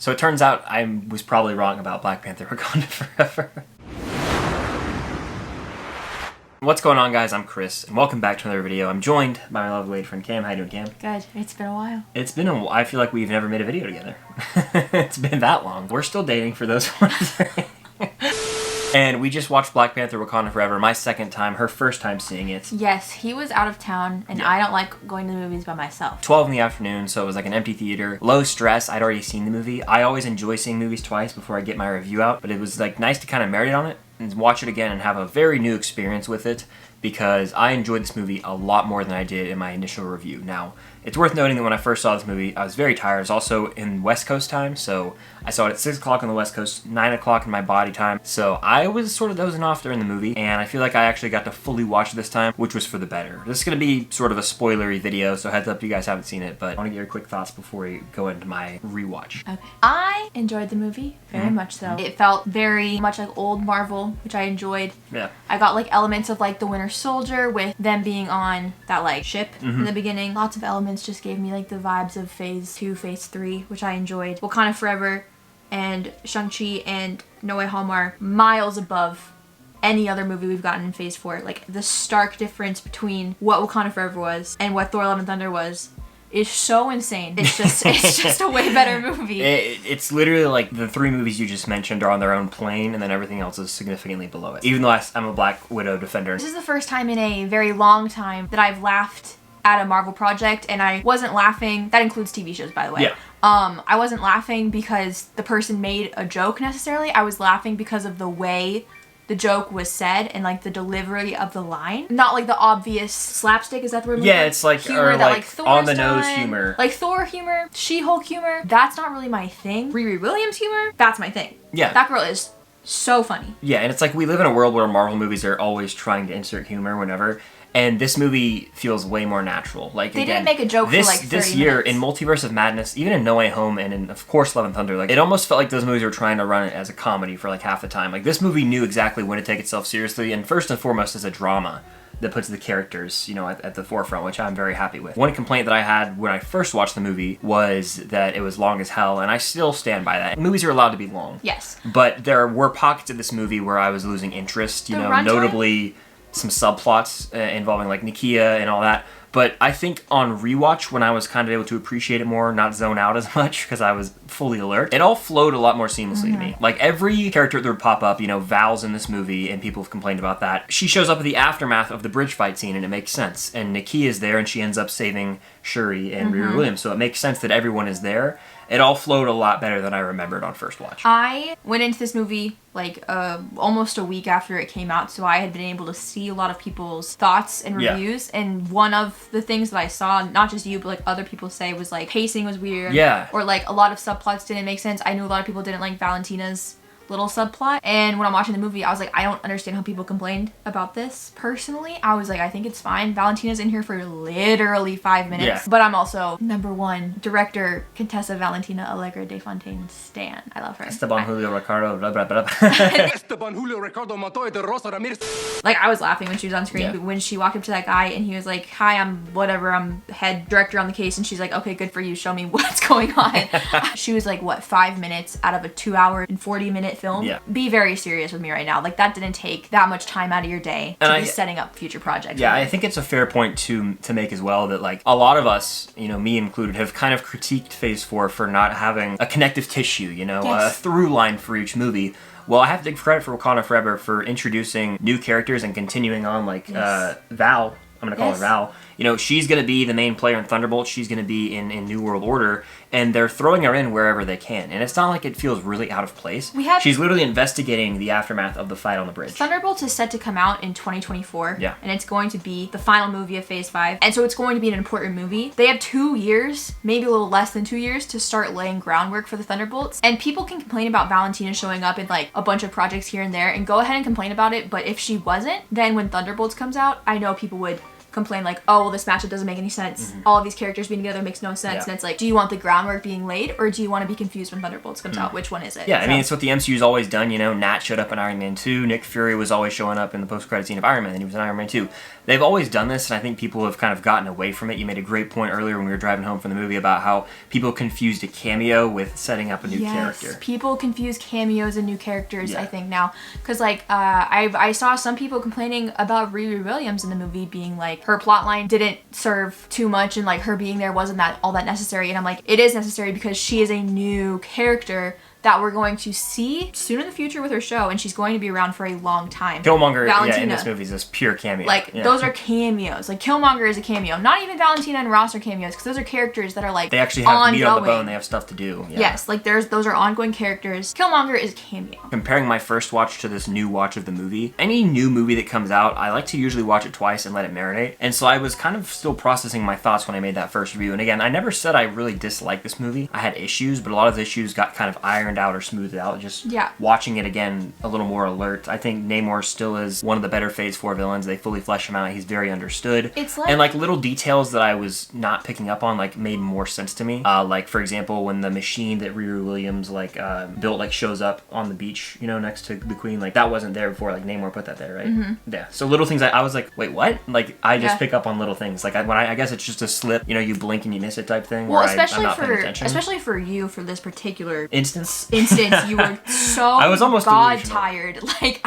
So it turns out I was probably wrong about Black Panther Wakanda Forever. What's going on, guys? I'm Chris, and welcome back to another video. I'm joined by my lovely lady friend Cam. How you doing, Cam? Good. It's been a while. It's been a while. I feel like we've never made a video together. It's been that long. We're still dating, for those wondering. And we just watched Black Panther Wakanda Forever, my second time, her first time seeing it. Yes, he was out of town, and I don't like going to the movies by myself. 12 in the afternoon, so it was like an empty theater. Low stress, I'd already seen the movie. I always enjoy seeing movies twice before I get my review out, but it was like nice to kind of marinate on it and watch it again and have a very new experience with it, because I enjoyed this movie a lot more than I did in my initial review. Now, it's worth noting that when I first saw this movie, I was very tired. I was also in West Coast time, so I saw it at 6 o'clock on the West Coast, 9 o'clock in my body time. So I was sort of dozing off during the movie, and I feel like I actually got to fully watch it this time, which was for the better. This is going to be sort of a spoilery video, so heads up if you guys haven't seen it, but I want to get your quick thoughts before we go into my rewatch. Okay. I enjoyed the movie, very much so. It felt very much like old Marvel, which I enjoyed. Yeah. I got like elements of like the Winter Soldier with them being on that like ship in the beginning. Lots of elements just gave me like the vibes of Phase 2, Phase 3, which I enjoyed. Wakanda Forever and Shang-Chi and No Way Home are miles above any other movie we've gotten in Phase 4. Like, the stark difference between what Wakanda Forever was and what Thor: Love and Thunder was is so insane. It's just a way better movie. It's literally like the three movies you just mentioned are on their own plane, and then everything else is significantly below it. Even though I'm a Black Widow defender. This is the first time in a very long time that I've laughed at a Marvel project, and I wasn't laughing. That includes TV shows, by the way. Yeah. I wasn't laughing because the person made a joke necessarily. I was laughing because of the way the joke was said and like the delivery of the line. Not like the obvious slapstick, is that the word? Yeah, it's like, humor or that like Thor's on the nose done. humor. Like Thor humor, She-Hulk humor. That's not really my thing. Riri Williams humor, that's my thing. Yeah. That girl is so funny. Yeah, and it's like we live in a world where Marvel movies are always trying to insert humor whenever. And this movie feels way more natural. Like, they again, didn't make a joke for like 30 this year minutes. in Multiverse of Madness, even in No Way Home, and in of course Love and Thunder, like it almost felt like those movies were trying to run it as a comedy for like half the time. Like, this movie knew exactly when to take itself seriously, and first and foremost as a drama that puts the characters, you know, at the forefront, which I'm very happy with. One complaint that I had when I first watched the movie was that it was long as hell, and I still stand by that. Movies are allowed to be long. Yes. But there were pockets of this movie where I was losing interest, you know, notably some subplots involving like Nakia and all that. But I think on rewatch, when I was kind of able to appreciate it more, not zone out as much because I was fully alert, it all flowed a lot more seamlessly to me. Like, every character that would pop up, you know, Val's in this movie, and people have complained about that. She shows up at the aftermath of the bridge fight scene, and it makes sense. And Nakia's there, and she ends up saving Shuri and Riri Williams, so it makes sense that everyone is there. It all flowed a lot better than I remembered on first watch. I went into this movie like almost a week after it came out, so I had been able to see a lot of people's thoughts and reviews, and one of the things that I saw, not just you, but like other people say, was like pacing was weird, or like a lot of subplots didn't make sense. I knew a lot of people didn't like Valentina's little subplot, and when I'm watching the movie, I was like, I don't understand how people complained about this. Personally, I was like, I think it's fine. Valentina's in here for literally 5 minutes, but I'm also number1 director Contessa Valentina Allegra de Fontaine stan. I love her. Esteban Julio Ricardo, blah, blah, blah. Esteban Julio Ricardo Montoya de Rosa Ramirez. Like, I was laughing when she was on screen, but when she walked up to that guy and he was like, hi, I'm whatever, I'm head director on the case, and she's like, okay, good for you, show me what's going on. She was like, what, 5 minutes out of a 2-hour and 40-minute film? Yeah. Be very serious with me right now. Like, that didn't take that much time out of your day to be setting up future projects. Yeah, I think it's a fair point to make as well, that like a lot of us, you know, me included, have kind of critiqued Phase 4 for not having a connective tissue, you know, a through line for each movie. Well, I have to give credit for Wakanda Forever for introducing new characters and continuing on, like Val. I'm going to call her Val. You know, she's going to be the main player in Thunderbolt. She's going to be in New World Order. And they're throwing her in wherever they can. And it's not like it feels really out of place. She's literally investigating the aftermath of the fight on the bridge. Thunderbolt is set to come out in 2024. Yeah. And it's going to be the final movie of Phase 5. And so it's going to be an important movie. They have 2 years, maybe a little less than 2 years, to start laying groundwork for the Thunderbolts. And people can complain about Valentina showing up in like a bunch of projects here and there, and go ahead and complain about it. But if she wasn't, then when Thunderbolts comes out, I know people would complain like, oh, well, this matchup doesn't make any sense. All of these characters being together makes no sense. And it's like, do you want the groundwork being laid, or do you want to be confused when Thunderbolts comes out? Which one is it? Yeah, I mean, it's what the MCU's always done, you know. Nat showed up in Iron Man 2. Nick Fury was always showing up in the post-credit scene of Iron Man, and he was in Iron Man 2. They've always done this, and I think people have kind of gotten away from it. You made a great point earlier when we were driving home from the movie about how people confused a cameo with setting up a new character. People confuse cameos and new characters, I think, now. Because, like, I saw some people complaining about Riri Williams in the movie being like, her plotline didn't serve too much, and, like, her being there wasn't all that necessary. And I'm like, it is necessary because she is a new character that we're going to see soon in the future with her show, and she's going to be around for a long time. Killmonger, in this movie is this pure cameo. Like, those are cameos. Like, Killmonger is a cameo. Not even Valentina and Ross are cameos, because those are characters that are, like, they actually have ongoing. meat on the bone. They have stuff to do. Yeah. Yes, like, those are ongoing characters. Killmonger is a cameo. Comparing my first watch to this new watch of the movie, any new movie that comes out, I like to usually watch it twice and let it marinate. And so I was kind of still processing my thoughts when I made that first review. And again, I never said I really disliked this movie. I had issues, but a lot of the issues got kind of ironed out or smoothed out. Just watching it again, a little more alert. I think Namor still is one of the better Phase 4 villains. They fully flesh him out. He's very understood. It's like, and like little details that I was not picking up on like made more sense to me. Like for example, when the machine that Riri Williams like built like shows up on the beach, you know, next to the Queen, like that wasn't there before. Like Namor put that there, right? Yeah. So little things I was like, wait, what? Like I just pick up on little things. Like I guess it's just a slip. You know, you blink and you miss it type thing. Well, I'm not paying attention. especially for you for this particular instance, you were so I was almost tired. Like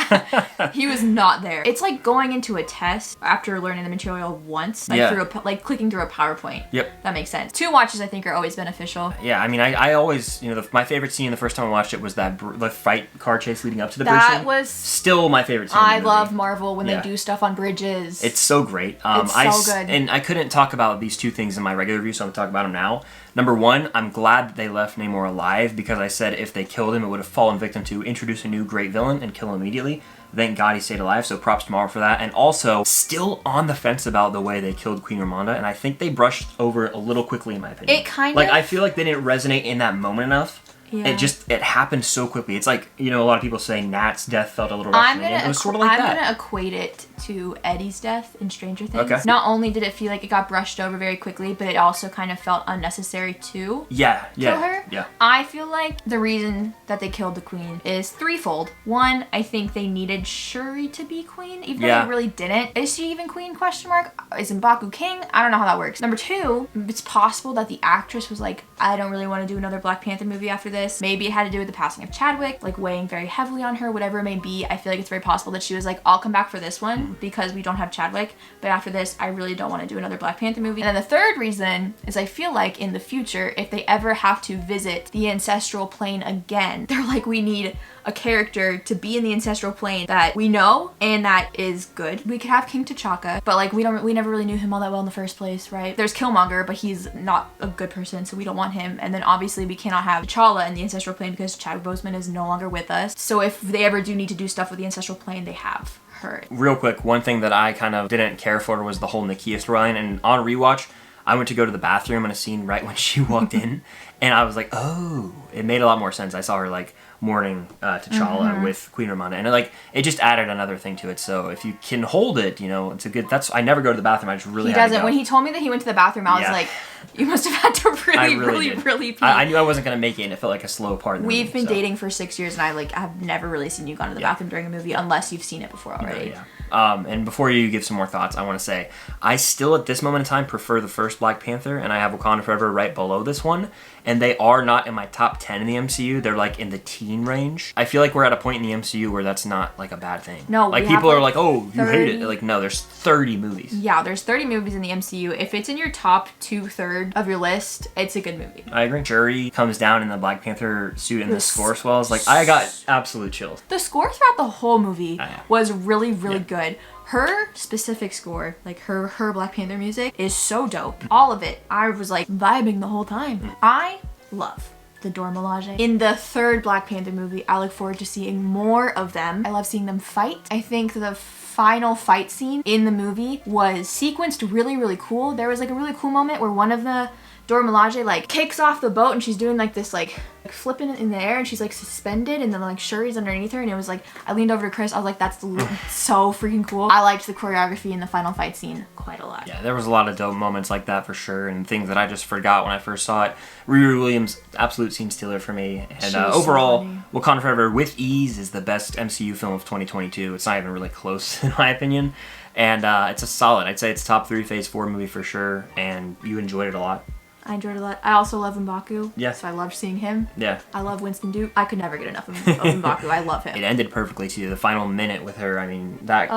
he was not there. It's like going into a test after learning the material once, like through clicking through a PowerPoint. Yep, that makes sense. 2 watches I think are always beneficial. Yeah, I mean, I always, you know, my favorite scene the first time I watched it was the fight car chase leading up to the bridge. That was still my favorite scene. I love Marvel when they do stuff on bridges. It's so great. It's so good. And I couldn't talk about these 2 things in my regular review, so I'm gonna talk about them now. Number 1, I'm glad that they left Namor alive, because I said if they killed him, it would have fallen victim to introduce a new great villain and kill him immediately. Thank God he stayed alive, so props to Marvel for that. And also, still on the fence about the way they killed Queen Ramonda, and I think they brushed over it a little quickly, in my opinion. It kind of... Like, I feel like they didn't resonate in that moment enough. Yeah. It happened so quickly. It's like, you know, a lot of people say Nat's death felt a little rushed. It was sort of like that. I'm going to equate it to Eddie's death in Stranger Things. Okay. Not only did it feel like it got brushed over very quickly, but it also kind of felt unnecessary to kill her. Yeah. I feel like the reason that they killed the queen is threefold. 1, I think they needed Shuri to be queen, even though they really didn't. Is she even queen? ? Is M'Baku king? I don't know how that works. Number 2, it's possible that the actress was like, I don't really want to do another Black Panther movie after this. Maybe it had to do with the passing of Chadwick, like weighing very heavily on her, whatever it may be. I feel like it's very possible that she was like, I'll come back for this one because we don't have Chadwick, but after this, I really don't want to do another Black Panther movie. And then the third reason is I feel like in the future, if they ever have to visit the ancestral plane again, they're like, we need a character to be in the ancestral plane that we know and that is good. We could have King T'Chaka, but like we never really knew him all that well in the first place, right? There's Killmonger, but he's not a good person, so we don't want him. And then obviously we cannot have T'Challa in the ancestral plane because Chadwick Boseman is no longer with us. So if they ever do need to do stuff with the ancestral plane, they have her. Real quick, one thing that I kind of didn't care for was the whole Nakia storyline, and on rewatch, I went to go to the bathroom in a scene right when she walked in, and I was like, oh, it made a lot more sense. I saw her like mourning T'Challa with Queen Ramonda, and it just added another thing to it. So if you can hold it, you know, it's a good. I never go to the bathroom. I just really. He doesn't. When he told me that he went to the bathroom, I was like, you must have had to really pee. I knew I wasn't gonna make it, and it felt like a slow part. We've been dating for 6 years, and I've never really seen you gone to the bathroom during a movie unless you've seen it before already. Yeah. And before you give some more thoughts, I want to say I still at this moment in time prefer the first Black Panther, and I have Wakanda Forever right below this one, and they are not in my top 10 in the MCU. They're like in the teen range. I feel like we're at a point in the MCU where that's not like a bad thing. No, like people are like, oh, you hate it. Like, no, there's 30 movies. Yeah, there's 30 movies in the MCU. If it's in your top 2/3 of your list, it's a good movie. I agree. Shuri comes down in the Black Panther suit and the score swells. Like, I got absolute chills. The score throughout the whole movie was really good. Her specific score, like her Black Panther music, is so dope. All of it. I was like vibing the whole time. I love the Dora Milaje. In the 3rd Black Panther movie, I look forward to seeing more of them. I love seeing them fight. I think the final fight scene in the movie was sequenced really cool. There was like a really cool moment where one of the Dora Milaje like kicks off the boat and she's doing like this like flipping it in the air and she's like suspended and then like Shuri's underneath her and it was like I leaned over to Chris. I was like, that's so freaking cool. I liked the choreography in the final fight scene quite a lot. Yeah, there was a lot of dope moments like that for sure, and things that I just forgot when I first saw it. Riri Williams, absolute scene stealer for me. And overall, so Wakanda Forever with ease is the best MCU film of 2022. It's not even really close in my opinion. And it's a solid, I'd say it's top 3 Phase 4 movie for sure, and you enjoyed it a lot. I enjoyed it a lot. I also love M'Baku. Yeah. So I loved seeing him. Yeah. I love Winston Duke. I could never get enough of M'Baku. I love him. It ended perfectly too. The final minute with her, I mean, that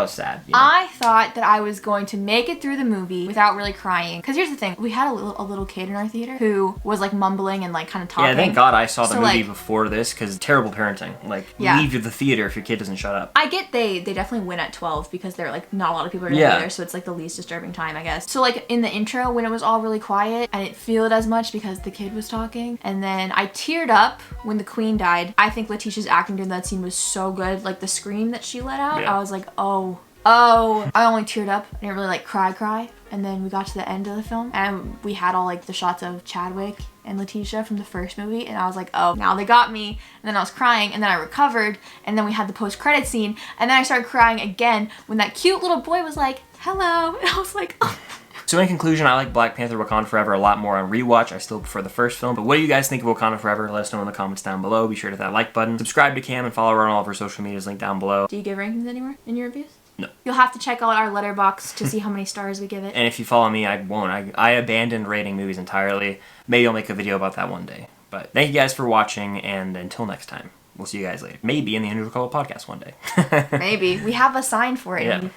was sad. You know? I thought that I was going to make it through the movie without really crying. Because here's the thing. We had a little kid in our theater who was like mumbling and like kind of talking. Yeah, thank God I saw the movie like, before this because terrible parenting. Like, leave the theater if your kid doesn't shut up. I get they definitely win at 12 because they're like, not a lot of people are there, so it's like the least disturbing time, I guess. So like in the intro when it was all really quiet, I didn't feel it as much because the kid was talking. And then I teared up when the queen died. I think Letitia's acting during that scene was so good. Like the scream that she let out, I was like, oh, I only teared up. I didn't really like cry. And then we got to the end of the film and we had all like the shots of Chadwick and Letitia from the first movie and I was like, oh, now they got me. And then I was crying and then I recovered and then we had the post-credit scene and then I started crying again when that cute little boy was like, hello. And I was like, oh. So in conclusion, I like Black Panther Wakanda Forever a lot more on rewatch. I still prefer the first film. But what do you guys think of Wakanda Forever? Let us know in the comments down below. Be sure to hit that like button. Subscribe to Cam and follow her on all of her social medias linked down below. Do you give rankings anywhere in your reviews? No. You'll have to check out our Letterboxd to see how many stars we give it. And if you follow me, I won't. I abandoned rating movies entirely. Maybe I'll make a video about that one day. But thank you guys for watching, and until next time, we'll see you guys later. Maybe in the Individual Podcast one day. Maybe. We have a sign for it. Yeah.